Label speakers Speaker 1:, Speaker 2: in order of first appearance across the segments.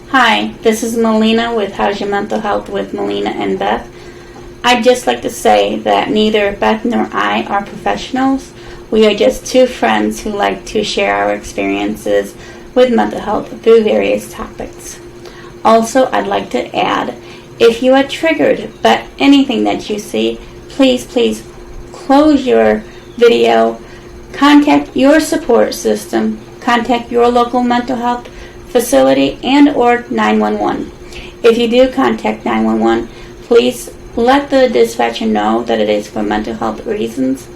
Speaker 1: Hi, this is Melina with How's Your Mental Health with Melina and Beth. I'd just like to say that neither Beth nor I are professionals. We are just two friends who like to share our experiences with mental health through various topics. Also, I'd like to add, if you are triggered by anything that you see, please close your video, contact your support system, contact your local mental health facility and or 911. If you do contact 911, please let the dispatcher know that it is for mental health reasons.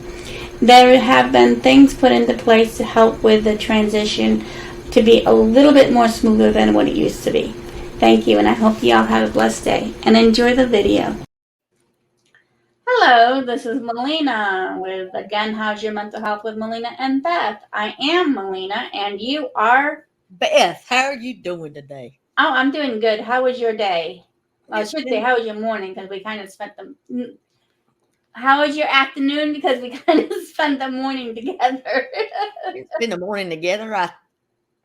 Speaker 1: There have been things put into place to help with the transition to be a little bit more smoother than what it used to be. Thank you, and I hope you all have a blessed day and enjoy the video. Hello, this is Melina with, again, How's Your Mental Health with Melina and Beth. I am Melina, and you are...
Speaker 2: Beth, how are you doing today?
Speaker 1: Oh, I'm doing good. How was your day? Well, I should say, how was your morning? Because we kind of spent the... How was your afternoon? Because we kind of spent the morning together.
Speaker 2: It's been the morning together.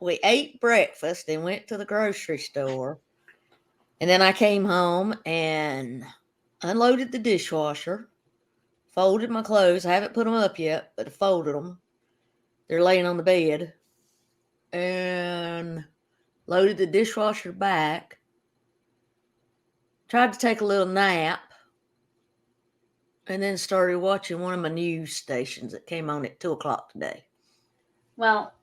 Speaker 2: We ate breakfast and went to the grocery store. And then I came home and unloaded the dishwasher, folded my clothes. I haven't put them up yet, but I folded them. They're laying on the bed. And loaded the dishwasher back. Tried to take a little nap. And then started watching one of my news stations that came on at 2 o'clock today.
Speaker 1: Well,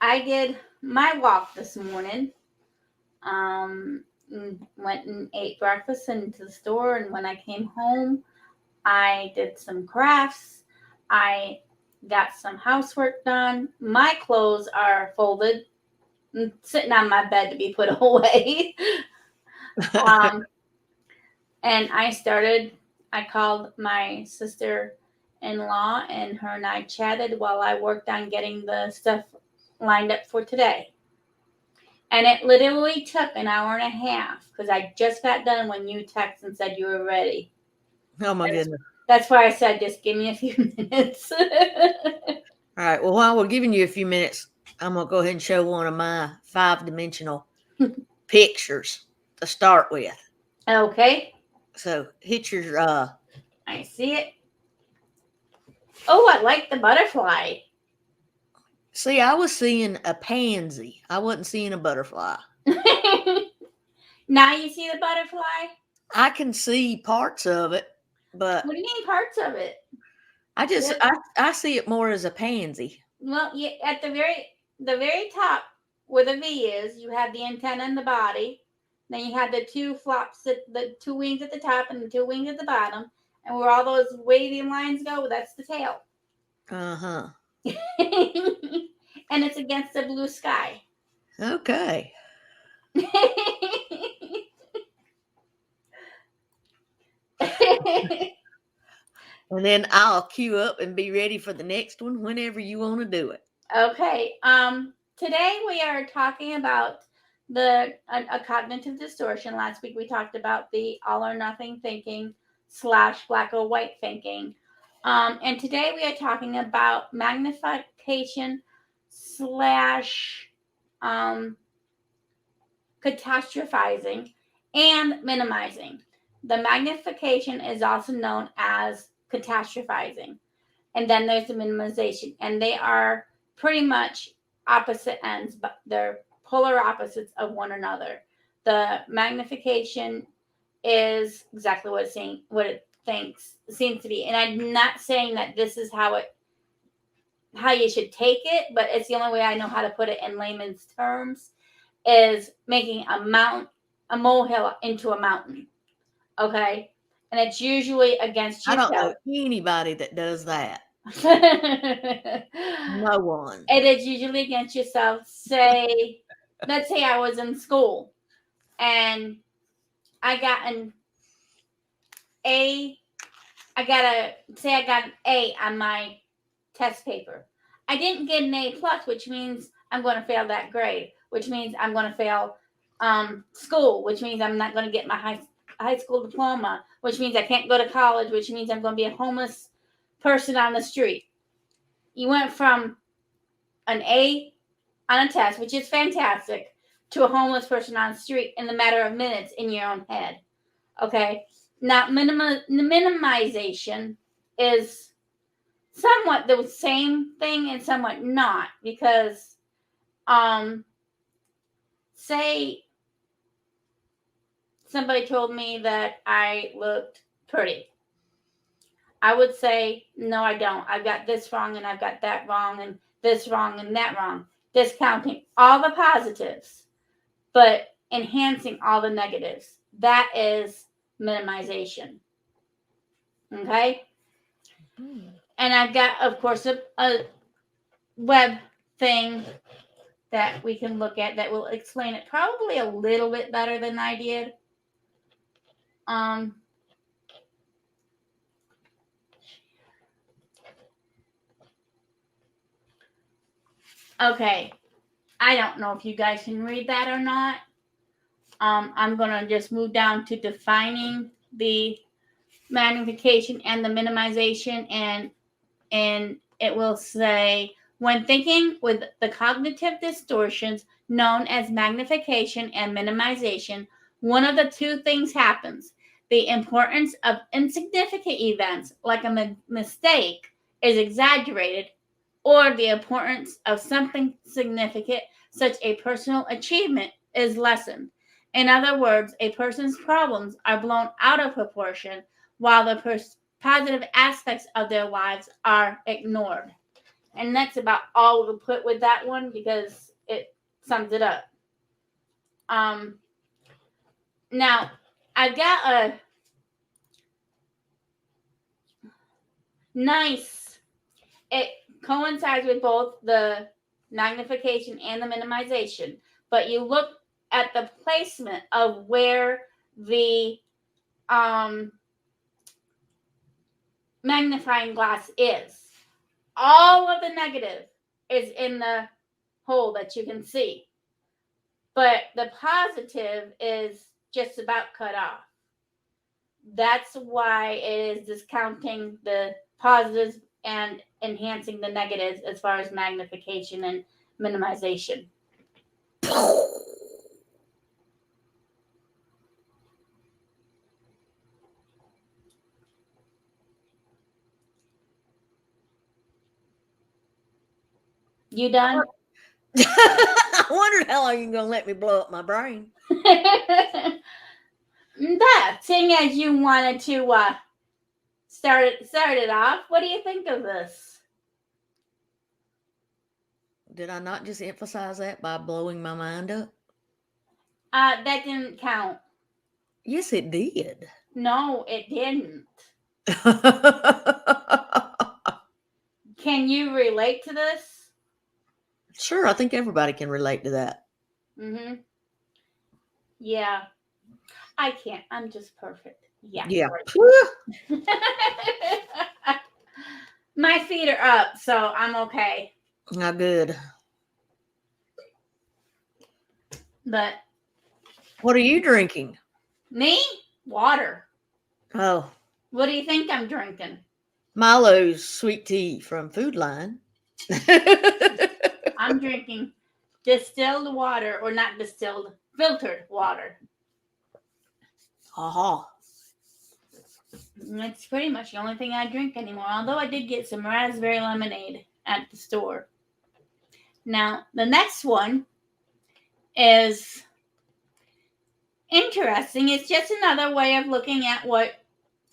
Speaker 1: I did my walk this morning. Went and ate breakfast into the store, and when I came home, I did some crafts. I got some housework done. My clothes are folded and sitting on my bed to be put away. And I called my sister-in-law, and her and I chatted while I worked on getting the stuff lined up for today. And it literally took an hour and a half because I just got done when you texted and said you were ready.
Speaker 2: Oh, my goodness.
Speaker 1: That's why I said just give me a few minutes.
Speaker 2: All right. Well, while we're giving you a few minutes, I'm going to go ahead and show one of my 5-dimensional pictures to start with.
Speaker 1: Okay.
Speaker 2: So hit your...
Speaker 1: I see it. Oh, I like the butterfly.
Speaker 2: See, I was seeing a pansy. I wasn't seeing a butterfly.
Speaker 1: Now you see the butterfly?
Speaker 2: I can see parts of it, but...
Speaker 1: What do you mean parts of it?
Speaker 2: I see it more as a pansy.
Speaker 1: Well, at the very top where the V is, you have the antenna and the body. Then you have the two flops, the two wings at the top and the two wings at the bottom. And where all those wavy lines go, that's the tail.
Speaker 2: Uh-huh.
Speaker 1: And it's against the blue sky.
Speaker 2: Okay. And then I'll queue up and be ready for the next one whenever you want to do it.
Speaker 1: Okay. Today we are talking about a cognitive distortion. Last week we talked about the all or nothing thinking / black or white thinking. And today we are talking about magnification / catastrophizing and minimizing. The magnification is also known as catastrophizing. And then there's the minimization. And they are pretty much opposite ends, but they're polar opposites of one another. The magnification is exactly what it seems to be. And I'm not saying that this is how you should take it, but it's the only way I know how to put it in layman's terms, is making a molehill into a mountain. Okay? And it's usually against yourself.
Speaker 2: I don't know anybody that does that. No one.
Speaker 1: It is usually against yourself. Let's say I was in school and I got an A. I got an A on my test paper. I didn't get an A plus, which means I'm going to fail that grade, which means I'm going to fail school, which means I'm not going to get my high school diploma, which means I can't go to college, which means I'm going to be a homeless person on the street. You went from an A on a test, which is fantastic, to a homeless person on the street in the matter of minutes in your own head. Okay? Now, minimization is somewhat the same thing and somewhat not, because say somebody told me that I looked pretty. I would say, no, I don't. I've got this wrong and I've got that wrong and this wrong and that wrong. Discounting all the positives, but enhancing all the negatives. That is minimization. Okay? And I've got, of course, a web thing that we can look at that will explain it probably a little bit better than I did. Okay. I don't know if you guys can read that or not. I'm going to just move down to defining the magnification and the minimization, and it will say, when thinking with the cognitive distortions known as magnification and minimization, one of the two things happens. The importance of insignificant events, like a mistake, is exaggerated, or the importance of something significant, such a personal achievement, is lessened. In other words, a person's problems are blown out of proportion while the positive aspects of their lives are ignored. And that's about all we'll put with that one because it sums it up. Now, I've got a nice, it coincides with both the magnification and the minimization, but you look at the placement of where the magnifying glass is. All of the negative is in the hole that you can see, but the positive is just about cut off. That's why it is discounting the positives and enhancing the negatives as far as magnification and minimization. You done?
Speaker 2: I wondered how long you're going to let me blow up my brain.
Speaker 1: That, seeing as you wanted to start it off, what do you think of this?
Speaker 2: Did I not just emphasize that by blowing my mind up?
Speaker 1: That didn't count.
Speaker 2: Yes, it did.
Speaker 1: No, it didn't. Can you relate to this?
Speaker 2: Sure, I think everybody can relate to that.
Speaker 1: Mm-hmm. Yeah. I can't. I'm just perfect. Yeah.
Speaker 2: Yeah.
Speaker 1: My feet are up, so I'm okay.
Speaker 2: Not good.
Speaker 1: But
Speaker 2: what are you drinking?
Speaker 1: Me? Water.
Speaker 2: Oh.
Speaker 1: What do you think I'm drinking?
Speaker 2: Milo's sweet tea from Food Line.
Speaker 1: I'm drinking distilled water, or not distilled, filtered water.
Speaker 2: Uh-huh.
Speaker 1: It's pretty much the only thing I drink anymore, although I did get some raspberry lemonade at the store. Now, the next one is interesting. It's just another way of looking at what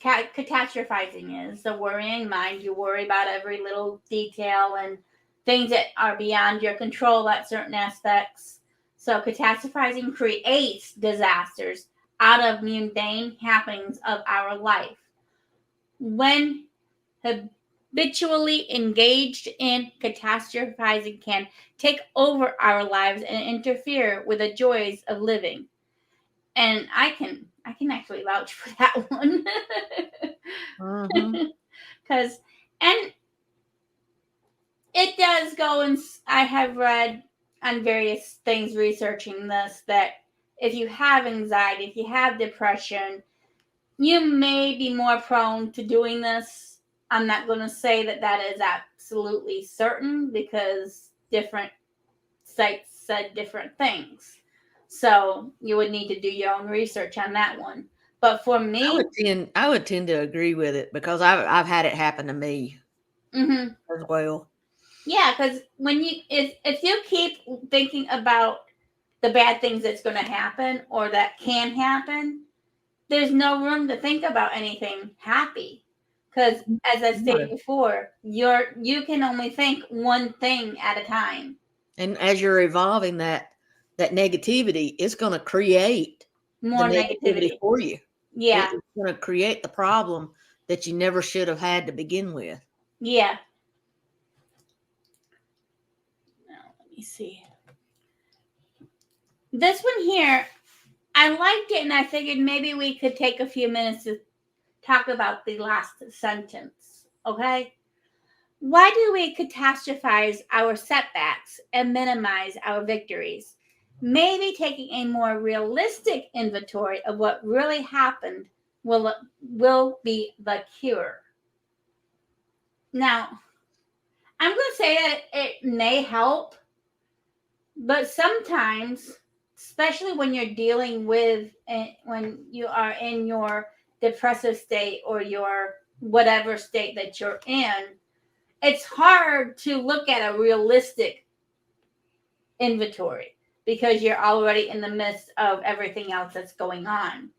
Speaker 1: catastrophizing is. The worrying mind. You worry about every little detail and things that are beyond your control at certain aspects. So catastrophizing creates disasters out of mundane happenings of our life. When habitually engaged in catastrophizing can take over our lives and interfere with the joys of living. And I can actually vouch for that one. Because and it does go, and I have read on various things researching this that if you have anxiety, if you have depression, you may be more prone to doing this. I'm not going to say that is absolutely certain because different sites said different things. So you would need to do your own research on that one. But for me,
Speaker 2: I would tend to agree with it because I've had it happen to me
Speaker 1: mm-hmm,
Speaker 2: as well.
Speaker 1: yeah, because when if you keep thinking about the bad things that's going to happen or that can happen, there's no room to think about anything happy. Because as I stated before, you can only think one thing at a time.
Speaker 2: And as you're evolving that negativity, it's going to create the
Speaker 1: More
Speaker 2: negativity
Speaker 1: negativity.
Speaker 2: for you.
Speaker 1: Yeah.
Speaker 2: It's going to create the problem that you never should have had to begin with.
Speaker 1: Yeah. Now, let me see. This one here, I liked it, and I figured maybe we could take a few minutes to talk about the last sentence. Okay? Why do we catastrophize our setbacks and minimize our victories? Maybe taking a more realistic inventory of what really happened will be the cure. Now, I'm going to say that it may help, but sometimes, especially when you're dealing with, when you are in your depressive state or your whatever state that you're in, it's hard to look at a realistic inventory because you're already in the midst of everything else that's going on.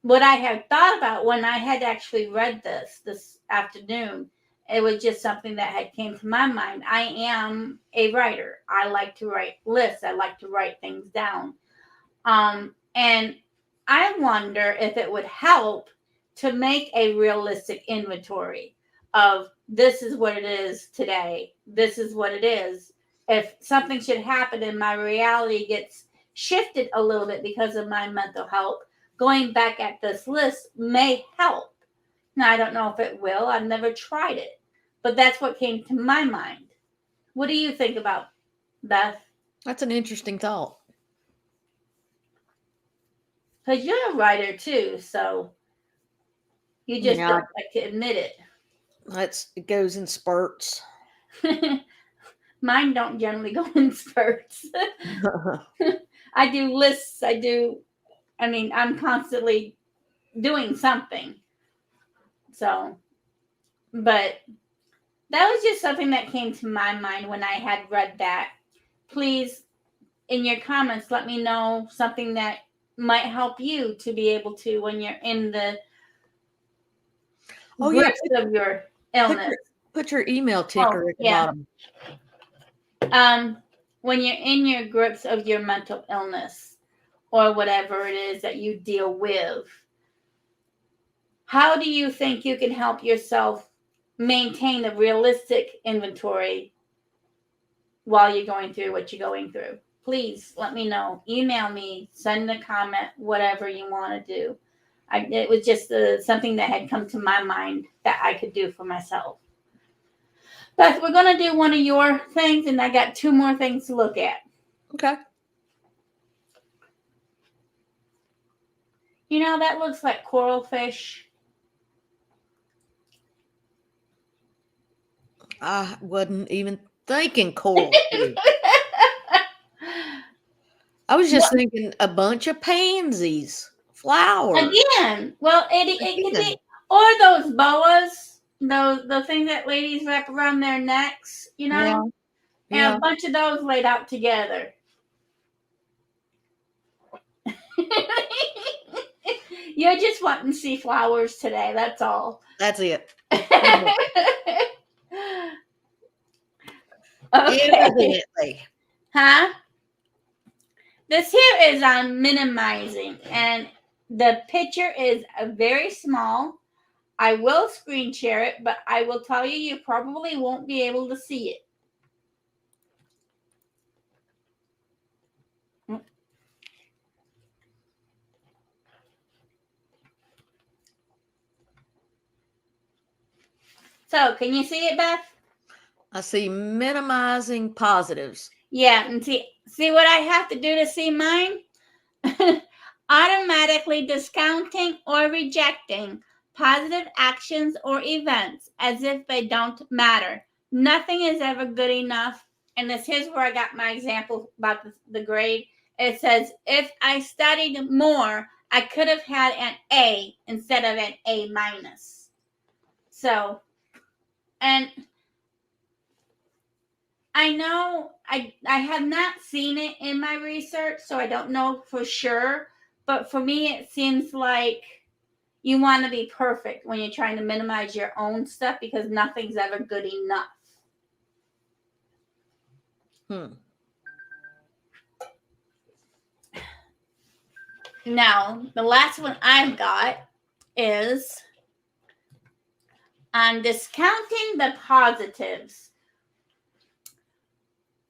Speaker 1: What I had thought about when I had actually read this afternoon, it was just something that had came to my mind. I am a writer. I like to write lists. I like to write things down. And I wonder if it would help to make a realistic inventory of this is what it is today. This is what it is. If something should happen and my reality gets shifted a little bit because of my mental health, going back at this list may help. Now, I don't know if it will. I've never tried it, but that's what came to my mind. What do you think about Beth?
Speaker 2: That's an interesting thought.
Speaker 1: Because you're a writer too, so you just don't like to admit it.
Speaker 2: It goes in spurts.
Speaker 1: Mine don't generally go in spurts. I do lists. I'm constantly doing something. So, but that was just something that came to my mind when I had read that. Please, in your comments, let me know something that might help you to be able to, when you're in the grips of your illness.
Speaker 2: Put your email ticker at the bottom.
Speaker 1: When you're in your grips of your mental illness or whatever it is that you deal with, how do you think you can help yourself maintain a realistic inventory while you're going through what you're going through? Please let me know. Email me, send a comment, whatever you want to do. It was just something that had come to my mind that I could do for myself. Beth, we're going to do one of your things, and I got two more things to look at.
Speaker 2: Okay.
Speaker 1: You know, that looks like coral fish.
Speaker 2: I wasn't even thinking coral fish. I was just thinking a bunch of pansies, flowers.
Speaker 1: Again, well, it could be, or those boas, the things that ladies wrap around their necks, you know, and a bunch of those laid out together. You're just wanting to see flowers today. That's all.
Speaker 2: That's it.
Speaker 1: Okay.
Speaker 2: Evidently.
Speaker 1: Huh? This here is on minimizing, and the picture is very small. I will screen share it, but I will tell you, you probably won't be able to see it. So, can you see it, Beth?
Speaker 2: I see minimizing positives.
Speaker 1: Yeah, and see what I have to do to see mine? Automatically discounting or rejecting positive actions or events as if they don't matter. Nothing is ever good enough. and here's where I got my example about the grade. It says, if I studied more, I could have had an A instead of an A minus. So, and I know I have not seen it in my research, so I don't know for sure. But for me, it seems like you want to be perfect when you're trying to minimize your own stuff because nothing's ever good enough. Now, the last one I've got is on discounting the positives.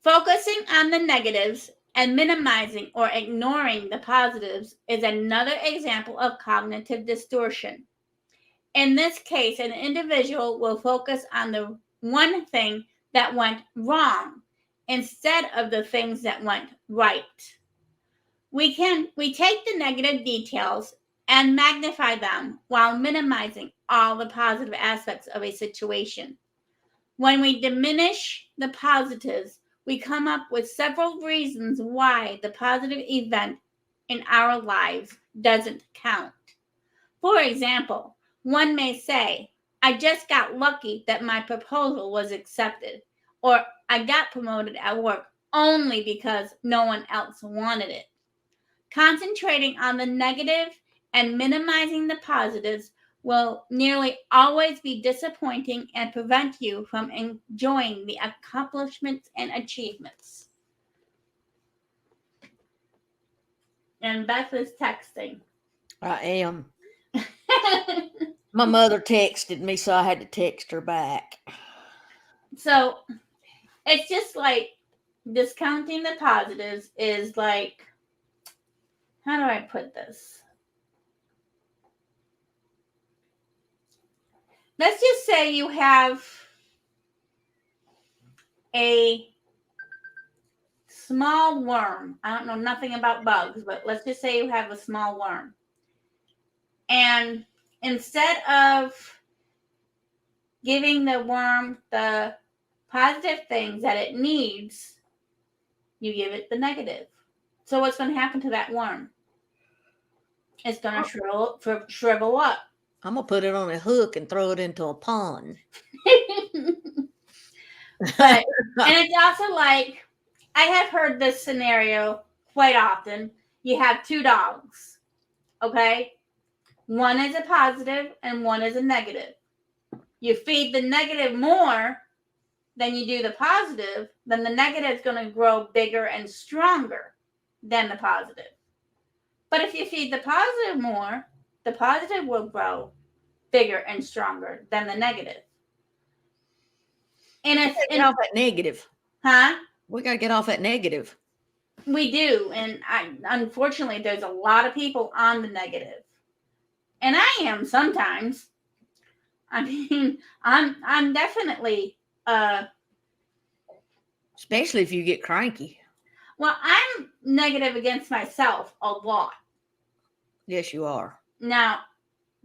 Speaker 1: Focusing on the negatives and minimizing or ignoring the positives is another example of cognitive distortion. In this case, an individual will focus on the one thing that went wrong instead of the things that went right. We take the negative details and magnify them while minimizing all the positive aspects of a situation. When we diminish the positives, we come up with several reasons why the positive event in our lives doesn't count. For example, one may say, I just got lucky that my proposal was accepted, or I got promoted at work only because no one else wanted it. Concentrating on the negative and minimizing the positives will nearly always be disappointing and prevent you from enjoying the accomplishments and achievements. And Beth is texting.
Speaker 2: I am. My mother texted me, so I had to text her back.
Speaker 1: So it's just like discounting the positives is like, how do I put this? Let's just say you have a small worm. I don't know nothing about bugs, but let's just say you have a small worm. And instead of giving the worm the positive things that it needs, you give it the negative. So what's going to happen to that worm? It's going to shrivel up.
Speaker 2: I'm going to put it on a hook and throw it into a pond.
Speaker 1: But, and it's also like, I have heard this scenario quite often. You have two dogs, okay? One is a positive and one is a negative. You feed the negative more than you do the positive, then the negative is going to grow bigger and stronger than the positive. But if you feed the positive more, the positive will grow bigger and stronger than the negative. And it's
Speaker 2: get off that negative.
Speaker 1: Huh?
Speaker 2: We got to get off that negative.
Speaker 1: We do. And unfortunately, there's a lot of people on the negative. And I am sometimes. I mean, I'm definitely
Speaker 2: especially if you get cranky.
Speaker 1: Well, I'm negative against myself a lot.
Speaker 2: Yes, you are.
Speaker 1: Now,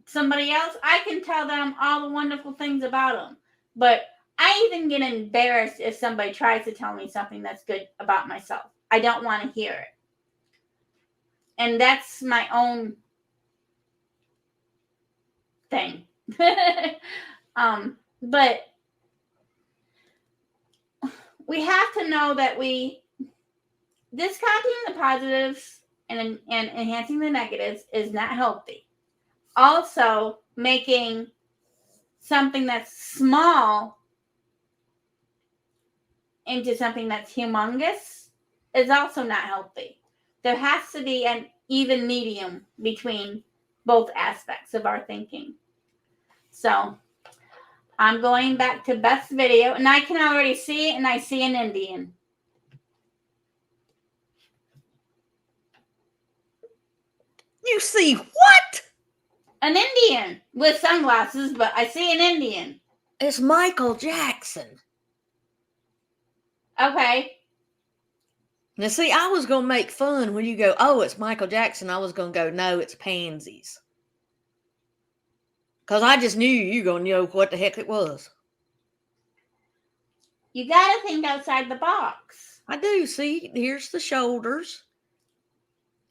Speaker 1: somebody else, I can tell them all the wonderful things about them. But I even get embarrassed if somebody tries to tell me something that's good about myself. I don't want to hear it. And that's my own thing. But we have to know that discounting the positives and enhancing the negatives is not healthy. Also, making something that's small into something that's humongous is also not healthy. There has to be an even medium between both aspects of our thinking. So I'm going back to Beth's video, and I can already see it, and I see an Indian.
Speaker 2: You see what?
Speaker 1: An Indian with sunglasses, but I see an Indian.
Speaker 2: It's Michael Jackson.
Speaker 1: Okay.
Speaker 2: Now, see, I was going to make fun when you go, oh, it's Michael Jackson. I was going to go, no, it's pansies. Because I just knew you were going to know what the heck it was.
Speaker 1: You got to think outside the box.
Speaker 2: I do. See, here's the shoulders.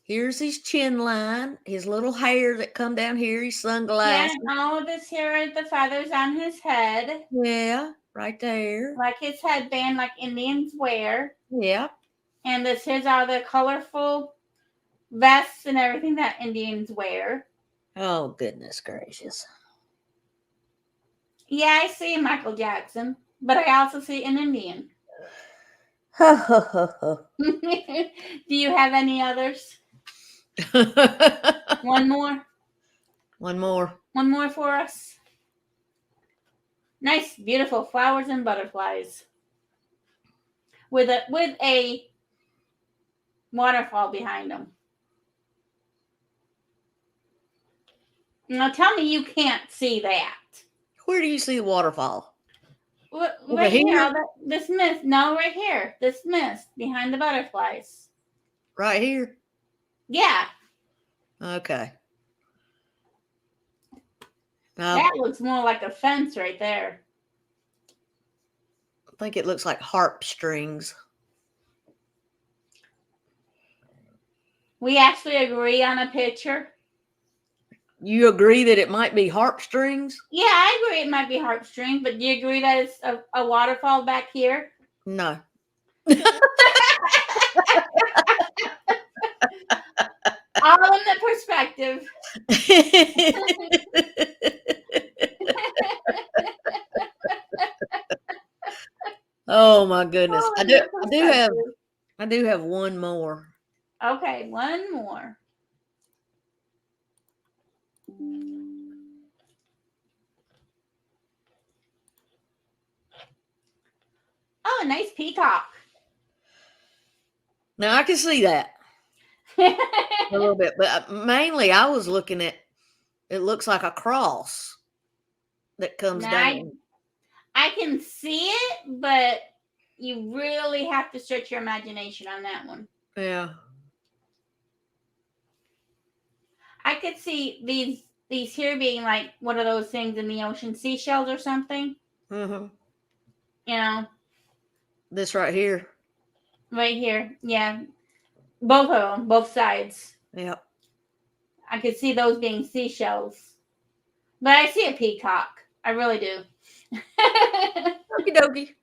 Speaker 2: Here's his chin line, his little hair that come down here, his
Speaker 1: Yeah,
Speaker 2: sunglasses.
Speaker 1: and all of this here are the feathers on his head.
Speaker 2: Yeah, right there.
Speaker 1: Like his headband, like Indians wear.
Speaker 2: Yeah.
Speaker 1: And this here's all the colorful vests and everything that Indians wear.
Speaker 2: Oh, goodness gracious.
Speaker 1: Yeah, I see Michael Jackson, but I also see an Indian.
Speaker 2: One
Speaker 1: Do you have any others? One more?
Speaker 2: more.
Speaker 1: One more for us? Nice, beautiful flowers and butterflies. With a waterfall behind them. Now tell me you can't see that.
Speaker 2: Where do you see the waterfall?
Speaker 1: Right here. This mist. No, right here. This mist behind the butterflies.
Speaker 2: Right here?
Speaker 1: Yeah.
Speaker 2: Okay.
Speaker 1: That looks more like a fence right there.
Speaker 2: I think it looks like harp strings.
Speaker 1: We actually agree on a picture.
Speaker 2: You agree that it might be harp strings?
Speaker 1: Yeah, I agree it might be harp strings, but do you agree that it's a waterfall back here?
Speaker 2: No.
Speaker 1: All in the perspective.
Speaker 2: Oh my goodness.
Speaker 1: All
Speaker 2: I do have one more.
Speaker 1: Okay, one more. Oh, a nice peacock.
Speaker 2: Now I can see that a little bit, but mainly I was looking at, it looks like a cross that comes down.
Speaker 1: I can see it, but you really have to stretch your imagination on that one.
Speaker 2: Yeah.
Speaker 1: I could see these here being like one of those things in the ocean, seashells or something.
Speaker 2: Mm-hmm.
Speaker 1: You know,
Speaker 2: this right here.
Speaker 1: Right here. Yeah. Both of them, both sides.
Speaker 2: Yep.
Speaker 1: I could see those being seashells. But I see a peacock. I really do.
Speaker 2: Okie dokie.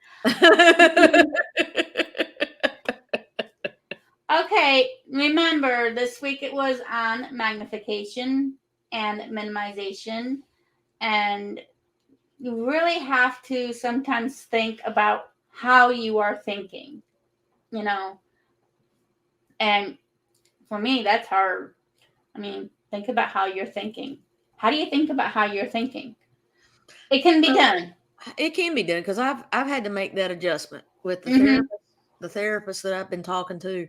Speaker 1: Okay, remember this week it was on magnification and minimization, and you really have to sometimes think about how you are thinking, you know. And for me, that's hard. I mean, think about how you're thinking. How do you think about how you're thinking? It can be done.
Speaker 2: It can be done because I've had to make that adjustment with the therapist that I've been talking to.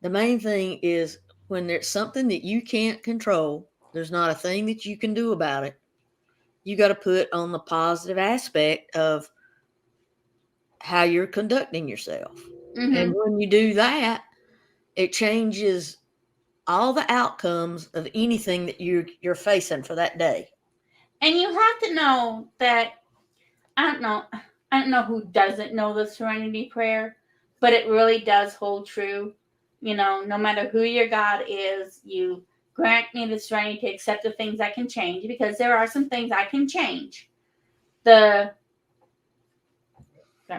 Speaker 2: The main thing is when there's something that you can't control, there's not a thing that you can do about it. You got to put on the positive aspect of how you're conducting yourself. And when you do that, it changes all the outcomes of anything that you're facing for that day.
Speaker 1: And you have to know that I don't know who doesn't know the serenity prayer, but it really does hold true. You know, no matter who your God is, you grant me the serenity to accept the things I can change, because there are some things I can change. Grant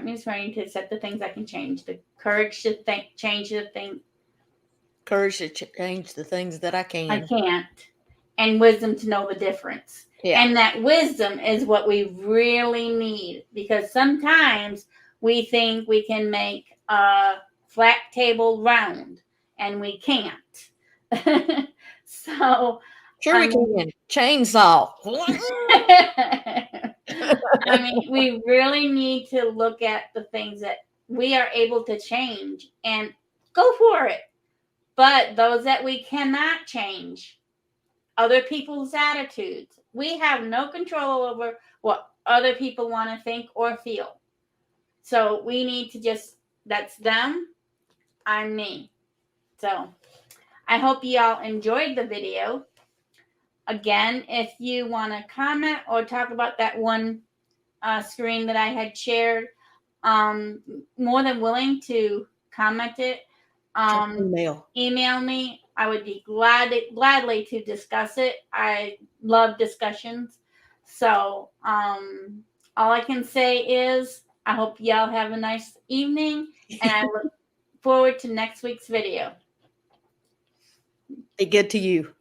Speaker 1: me the serenity to accept the things I can change. The courage to change the thing.
Speaker 2: Courage to change the things that I can.
Speaker 1: I can't. And wisdom to know the difference.
Speaker 2: Yeah.
Speaker 1: And that wisdom is what we really need, because sometimes we think we can make a flat table round, and we can't. So
Speaker 2: sure we can. Chainsaw.
Speaker 1: I mean, we really need to look at the things that we are able to change and go for it. But those that we cannot change, other people's attitudes, we have no control over what other people want to think or feel. So we need to that's them, I'm me. So I hope you all enjoyed the video. Again, if you want to comment or talk about that one screen that I had shared, more than willing to comment it.
Speaker 2: Email.
Speaker 1: Email me. I would be gladly to discuss it. I love discussions. So all I can say is I hope y'all have a nice evening, and I look forward to next week's video.
Speaker 2: Be good to you.